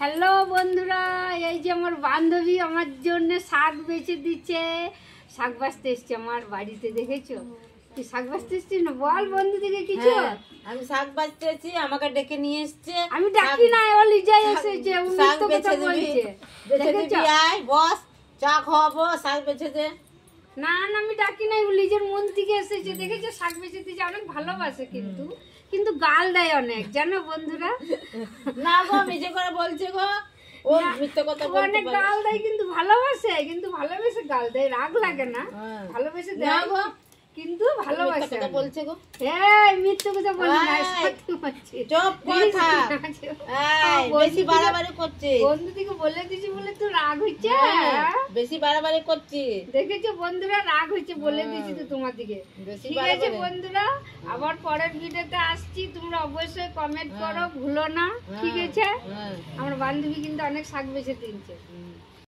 Hello বন্ধুরা, এই যে আমার বান্ধবী আমার জন্য শাক বেছে দিচ্ছে। শাক বাছতে এসছে আমার বাড়িতে, দেখেছো? তুই শাক বাছতে এসছিস না? বল বন্ধুদিকে কিছু। আমি শাক বাছতেছি, আমাকে ডেকে নিয়ে এসছে। আমি ডাকি না, ও লিজাই এসেছে, ও মিথ্যে কথা বলছে। দেখেছো? আয় বস, চা খাওয়াবো, শাক বেছে দে। না না, আমি ডাকি নাই, ও লিজের মন থেকে এসেছে। দেখেছো? শাক বেছে দিচ্ছে, অনেক ভালোবাসে কিন্তু কিন্তু গাল দেয় অনেক, জানো বন্ধুরা? না গো, মিছে করে বলছে গো, ও মিথ্যে কথা বলতে অনেক পারে। গাল দেয় কিন্তু ভালোবাসে, কিন্তু ভালোবেসে গাল দেয়, রাগ লাগে না, ভালোবেসে দেয় গো, কিন্তু ভালোবাসে। কথা বলছে গো, এই মিথ্যে কথা বলি না, সত্যি বলছি। চুপ কথা। এই বেশি বাড়াবাড়ি করছে। বন্ধুদিকে বলে দিছি বলে তো রাগ হচ্ছে। বেশি বাড়াবাড়ি করছি, দেখেছো বন্ধুরা? রাগ হচ্ছে বলে দিছি তো তোমার দিকে। ঠিক আছে বন্ধুরা, আবার পরের ভিডিওতে আসছি, তোমরা অবশ্যই কমেন্ট করো, ভুলো না। ঠিক আছে? আমার বান্ধবী কিন্তু অনেক শাক বেছে দিচ্ছে।